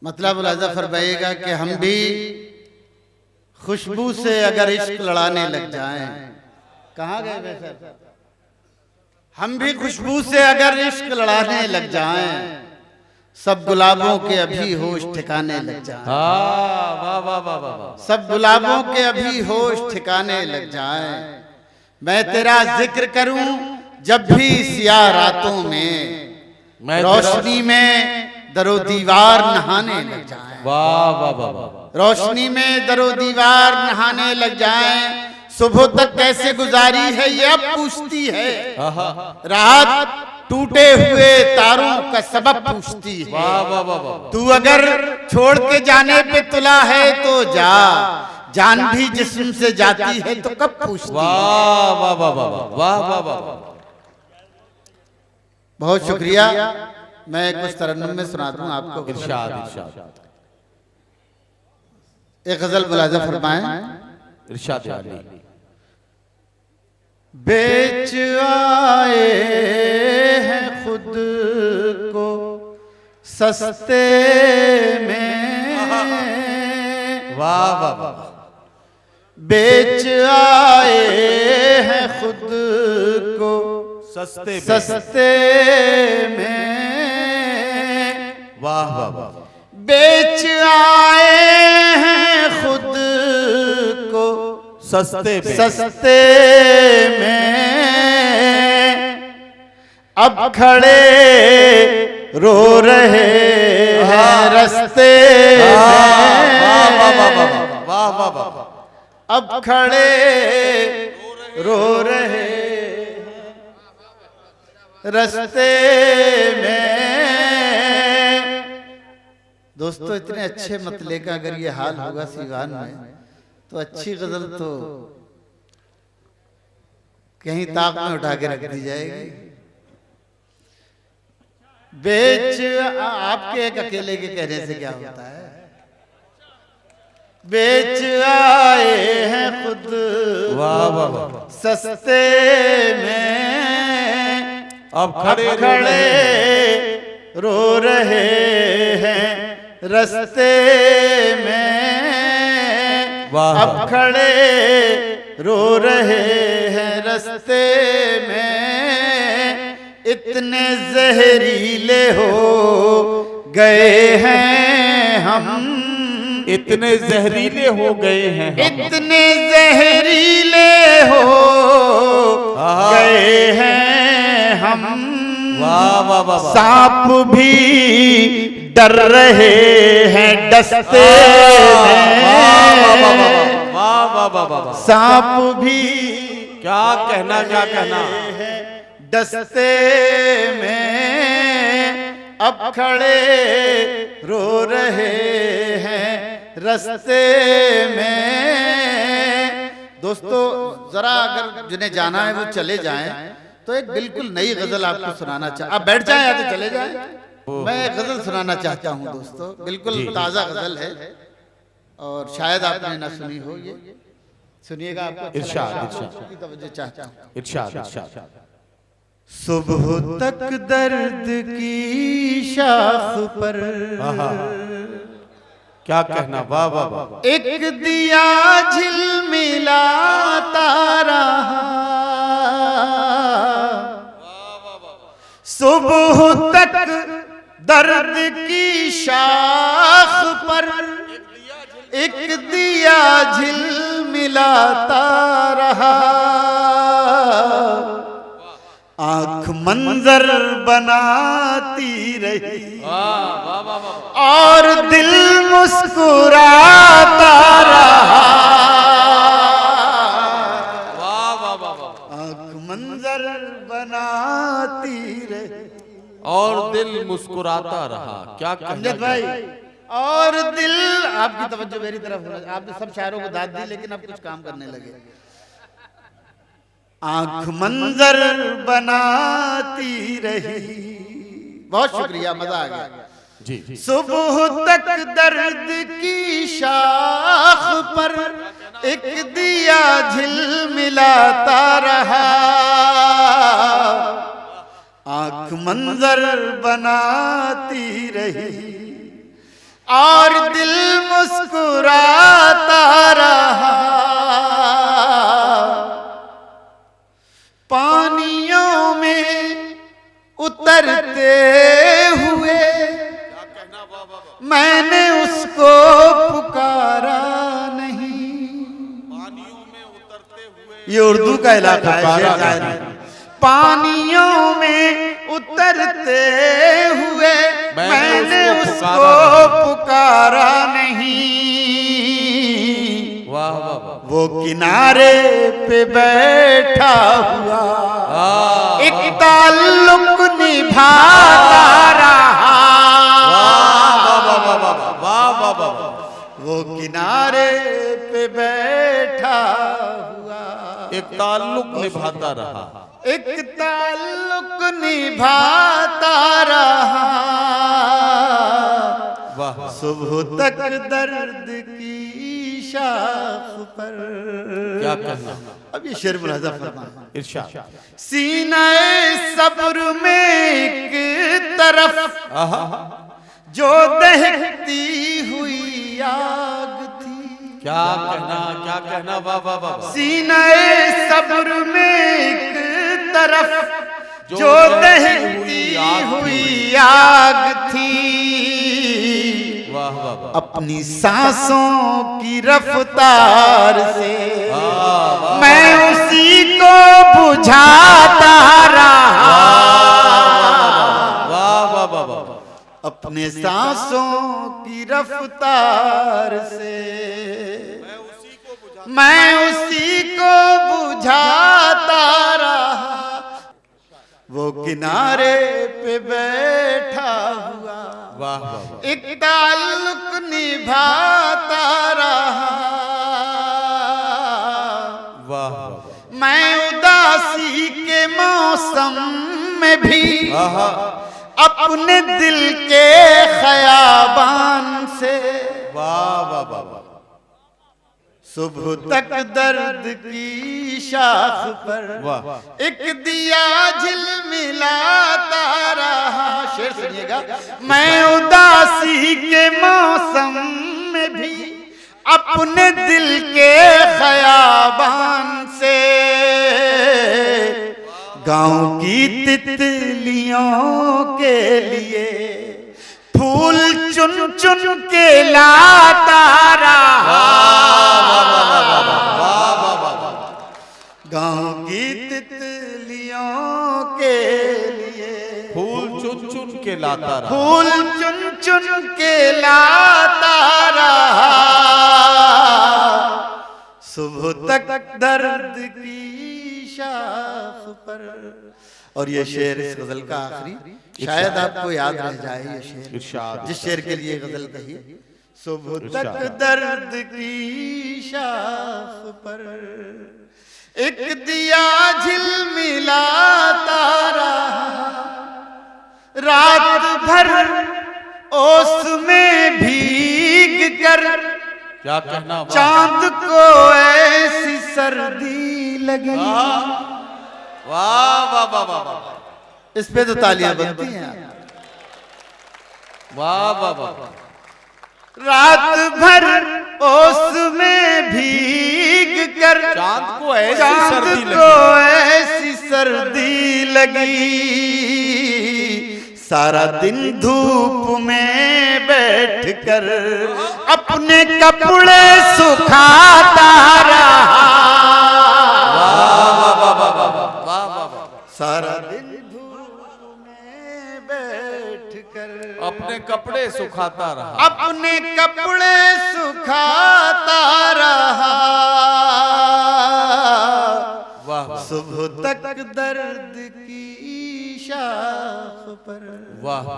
मतलब मुलाजा फरमाइएगा कि हम भी खुशबू से अगर इश्क लड़ाने लग जाएं, कहाँ गए वैसे, हम भी खुशबू से अगर इश्क लड़ाने लग जाएं, सब गुलाबों के अभी होश ठिकाने लग जाएं। वाह वाह वाह वाह, सब गुलाबों के अभी होश ठिकाने लग जाएं। मैं तेरा जिक्र करूं जब भी सिया रातों में, रोशनी में दरो दीवार नहाने लग जाएं। वाह वाह वाह, रोशनी में दरो दीवार नहाने लग जाएं। सुबह तक कैसे गुजारी है ये अब पूछती है, रात टूटे हुए तारों का सबब पूछती है। वाह वाह वाह, तू अगर छोड़ के जाने पे तुला है तो जा, जान भी जिस्म से जाती है तो कब पूछती है। वाह वाह वाह वाह वाह वाह, बहुत शुक्रिया। मैं कुछ तरन्नुम में सुना दूं आपको। इरशाद इरशाद, एक गजल मुलाजा फरमाएं। इरशाद अली। बेच आए हैं खुद को सस्ते में, वाह वाह वाह, बेच आए हैं खुद को सस्ते में। वाह वाह वाह, बेच आए हैं खुद को सस्ते में, अब खड़े रो रहे हैं रस्ते में। वाह वाह वाह, अब खड़े रो रहे रस्ते में। दोस्तों इतने अच्छे मतले का अगर ये हाल होगा सीवान में, तो अच्छी गजल तो कहीं ताक में उठा के रख दी जाएगी। बेच आपके एक अकेले के कहने से क्या होता है। बेच आए हैं खुद वाह वाह वाह, सस्ते में, अब खड़े रो रहे हैं रस्ते में। अब खड़े रो रहे हैं रस्ते में। इतने जहरीले हो गए हैं हम, इतने जहरीले हो गए हैं, इतने जहरीले हो गए हैं हम। वाह वाह वाह, सांप भी डर रहे हैं डसते में। वाह वाह वाह, सांप भी क्या कहना क्या कहना, डसते में। अब खड़े रो रहे हैं रस्ते में। दोस्तों जरा अगर जिन्हें जाना है वो चले जाएं, तो एक बिल्कुल नई गजल आपको सुनाना चाह, आप बैठ जाएं या तो चले जाएं। मैं एक गजल सुनाना चाहता हूं दोस्तों, बिल्कुल ताजा गजल है और शायद आपने ना सुनी हो। ये सुनिएगा, आपको इरशाद की तवज्जो चाहता हूं। इरशाद इरशाद। सुबह तक दर्द की शाख पर क्या कहना, वाह वाह वाह, एक दिया झिलमिलाता रहा। सुबह तक दर्द की शाख पर एक दिया झिलमिलाता रहा। आंख मंजर बनाती रही और दिल मुस्कुराता रहा। आंख मंजर बनाती रही और दिल मुस्कुराता रहा। क्या अमजद भाई, और दिल, आपकी तवज्जो मेरी तरफ होना। आपने सब शायरों को दाद दी लेकिन अब कुछ काम करने लगे। आंख मंजर बनाती रही। बहुत शुक्रिया, मजा आ गया जी। सुबह तक दर्द की शाख पर एक दिया झिलमिलाता रहा। आंख मंजर बनाती रही और दिल मुस्कुराता रहा, पानियों में उतरते हुए मैंने उसको पुकारा नहीं। पानियों में उतरते हुए, ये उर्दू का इलाका है। पानियों में उतरते हुए मैंने उसको पुकारा नहीं। वाह वाह वाह। वो किनारे पे बैठा हुआ एक ताल्लुक निभाता रहा। वो किनारे पे बैठा हुआ एक ताल्लुक निभाता रहा, एक ताल्लुक निभाता रहा। वाह। सुबह तक दर्द की शाख पर। क्या कहना। अब ये शेर मुलाजा फरमा, इरशाद। सीने सब्र में एक तरफ जो दहकती हुई आग थी। क्या कहना, वाह वाह वाह। सीने सब्र में एक तरफ जो दहकती हुई आग थी। वाह वाह वाह। अपनी सांसों की रफ्तार से मैं उसी को बुझाता रहा। वाह वाह वाह वाह। अपने सांसों की रफ्तार से मैं उसी को बुझाता रहा। वो किनारे पे बैठा हुआ वाह वाह। एक ताल्लुक निभाता रहा। वाह वाह। मैं उदासी के मौसम में भी अपने दिल के ख़याबान से। वाह वाह वाह। सुबह तक दर्द की शाख पर एक दिया झिलमिलाता रहा। शेर सुनिएगा। मैं उदासी के मौसम में भी अपने दिल के ख़याबान से गाँव की तितलियों के लिए फूल चुन चुन के लाता रहा। गाँव की तितलियों के लिए फूल चुन चुन के लाता रहा। फूल चुन चुन के लाता रहा। सुबह तक दर्द की शाख पर। और ये शेर इस गजल का आखिरी, शायद आपको याद रह जाए ये शेर, जिस शेर के लिए गजल कही। सुबह तक दर्द की शाख पर एक दिया झिलमिलाता रहा। रात भर ओस में भीग कर क्या कहना। चांद को ऐसी सर्दी लगी। वाह वाह वाह वाह। इस पे तो तालियां बनती हैं। वाह वाह वाह। रात भर ओस में भीग कर चांद को ऐसी सर्दी लगी। सारा दिन धूप में बैठकर अपने कपड़े सुखाता रहा। सारा दिन धूप में बैठकर अपने कपड़े सुखाता रहा। अपने कपड़े सुखाता रहा। वाह। सुबह तक दर्द की शाख पर। वाह।